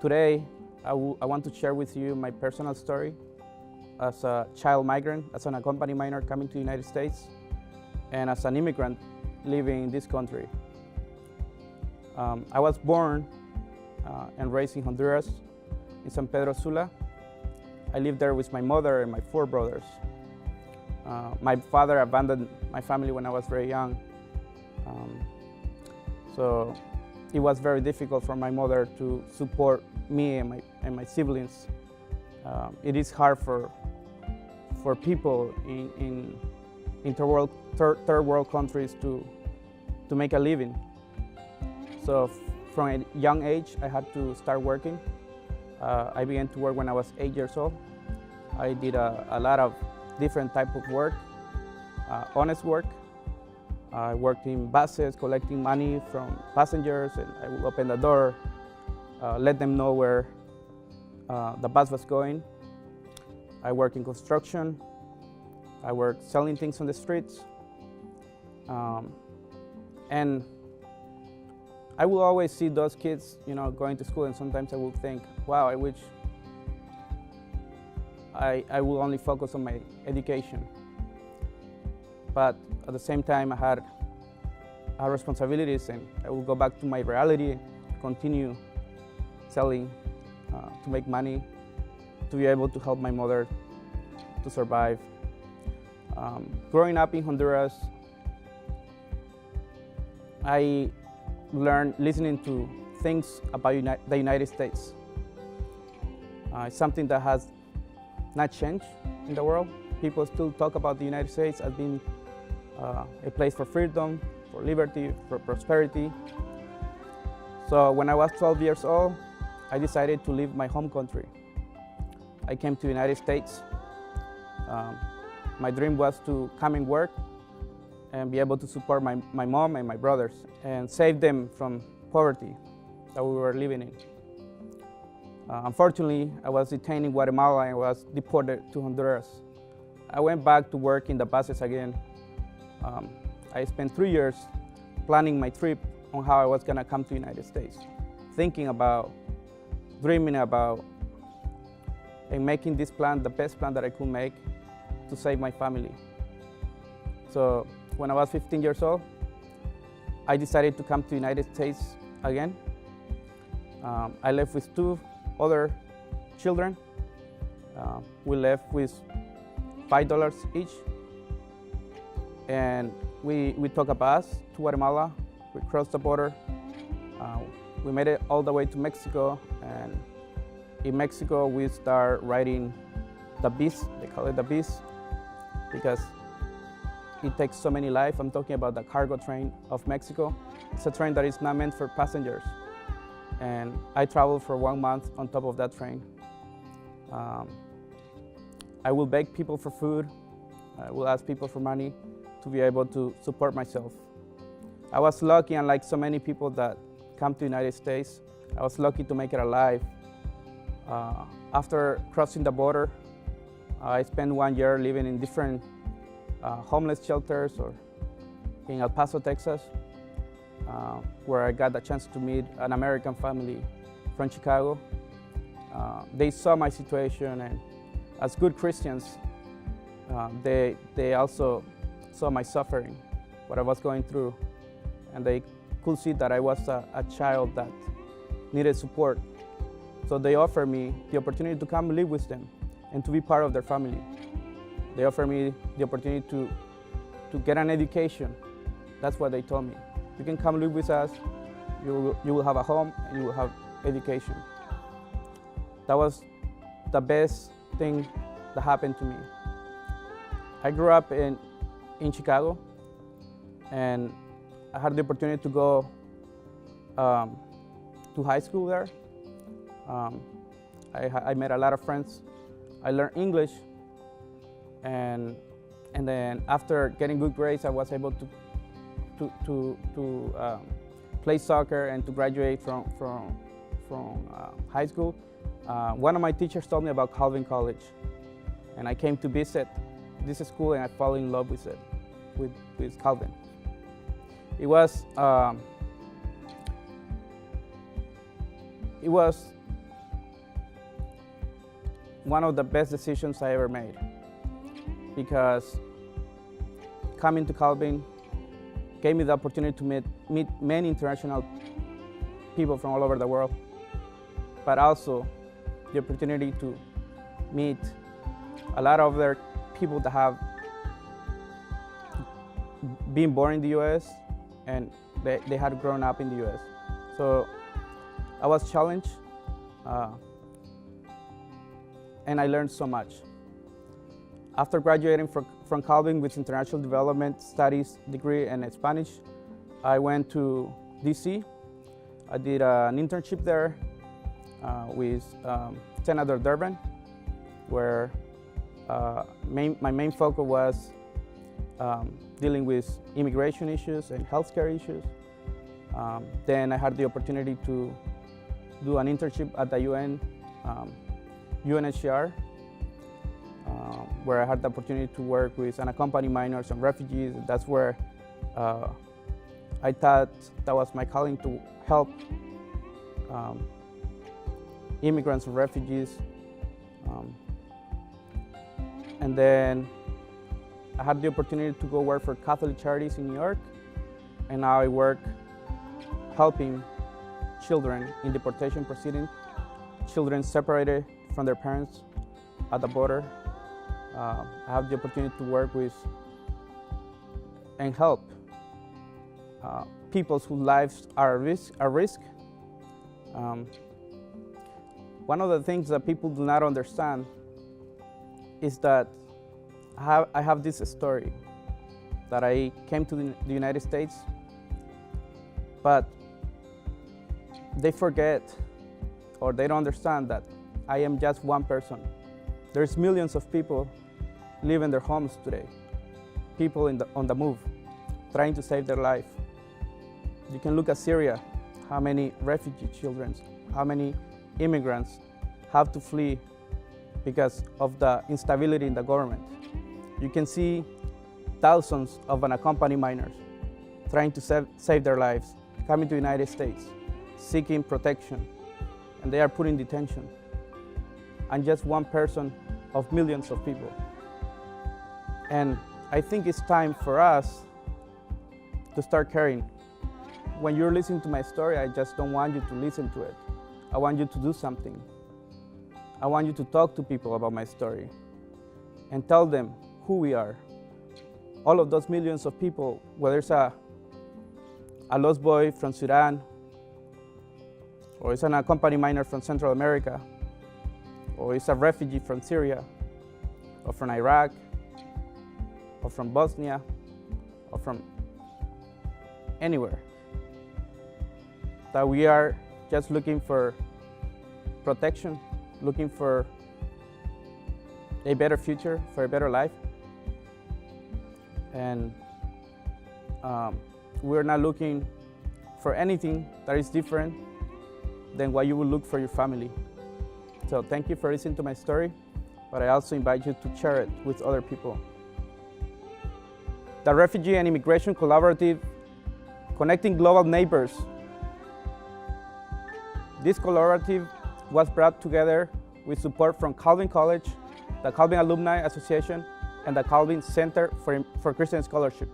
Today, I want to share with you my personal story as a child migrant, as an unaccompanied minor coming to the United States, and as an immigrant living in this country. I was born and raised in Honduras, in San Pedro Sula. I lived there with my mother and my 4 brothers. My father abandoned my family when I was very young. So it was very difficult for my mother to support me and my siblings. It is hard for people in third world countries to make a living. So from a young age, I had to start working. I began to work when I was 8 years old. I did a lot of different type of work, honest work. I worked in buses, collecting money from passengers, and I would open the door, let them know where the bus was going. I worked in construction. I worked selling things on the streets. And I will always see those kids, going to school, and sometimes I will think, wow, I wish I will only focus on my education. But at the same time, I had responsibilities, and I will go back to my reality, continue selling to make money, to be able to help my mother to survive. Growing up in Honduras, I learned listening to things about the United States. It's something that has not changed in the world. People still talk about the United States as being a place for freedom, for liberty, for prosperity. So when I was 12 years old, I decided to leave my home country. I came to the United States. My dream was to come and work and be able to support my mom and my brothers and save them from poverty that we were living in. Unfortunately, I was detained in Guatemala and was deported to Honduras. I went back to work in the buses again. I spent 3 years planning my trip on how I was gonna come to the United States, thinking about, dreaming about, and making this plan the best plan that I could make to save my family. So when I was 15 years old, I decided to come to the United States again. I left with 2 other children. We left with $5 each. And we took a bus to Guatemala. We crossed the border. We made it all the way to Mexico. And in Mexico, we start riding the bis. They call it the bis because it takes so many lives. I'm talking about the cargo train of Mexico. It's a train that is not meant for passengers. And I traveled for 1 month on top of that train. I will beg people for food. I will ask people for money to be able to support myself. I was lucky, unlike so many people that come to the United States, I was lucky to make it alive. After crossing the border, I spent 1 year living in different homeless shelters or in El Paso, Texas, where I got the chance to meet an American family from Chicago. They saw my situation, and as good Christians, they also saw my suffering, what I was going through, and they could see that I was a child that needed support. So they offered me the opportunity to come live with them and to be part of their family. They offered me the opportunity to get an education. That's what they told me. You can come live with us, you will have a home, and you will have education. That was the best thing that happened to me. I grew up in Chicago, and I had the opportunity to go to high school there. I met a lot of friends. I learned English, and then after getting good grades, I was able to play soccer and to graduate from high school. One of my teachers told me about Calvin College, and I came to visit this school, and I fell in love with it, with Calvin. It was one of the best decisions I ever made, because coming to Calvin gave me the opportunity to meet many international people from all over the world, but also the opportunity to meet a lot of other people that have been born in the US and they had grown up in the US. So I was challenged and I learned so much. After graduating from Calvin with International Development Studies degree in Spanish, I went to DC. I did an internship there with Senator Durbin, where my main focus was dealing with immigration issues and healthcare issues. Then I had the opportunity to do an internship at the UN, UNHCR, where I had the opportunity to work with unaccompanied minors and refugees. That's where I thought that was my calling, to help immigrants and refugees. And then I had the opportunity to go work for Catholic Charities in New York, and now I work helping children in deportation proceedings, children separated from their parents at the border. I have the opportunity to work with and help people whose lives are at risk. One of the things that people do not understand is that I have this story that I came to the United States, but they forget or they don't understand that I am just one person. There's millions of people living in their homes today, people on the move, trying to save their life. You can look at Syria, how many refugee children, how many immigrants have to flee because of the instability in the government. You can see thousands of unaccompanied minors trying to save their lives, coming to the United States, seeking protection, and they are put in detention. I'm just one person of millions of people. And I think it's time for us to start caring. When you're listening to my story, I just don't want you to listen to it. I want you to do something. I want you to talk to people about my story and tell them who we are. All of those millions of people, whether it's a lost boy from Sudan, or it's an unaccompanied minor from Central America, or it's a refugee from Syria, or from Iraq, or from Bosnia, or from anywhere, that we are just looking for protection, looking for a better future, for a better life. And we're not looking for anything that is different than what you would look for your family. So thank you for listening to my story, but I also invite you to share it with other people. The Refugee and Immigration Collaborative, connecting global neighbors. This collaborative was brought together with support from Calvin College, the Calvin Alumni Association, and the Calvin Center for Christian Scholarship.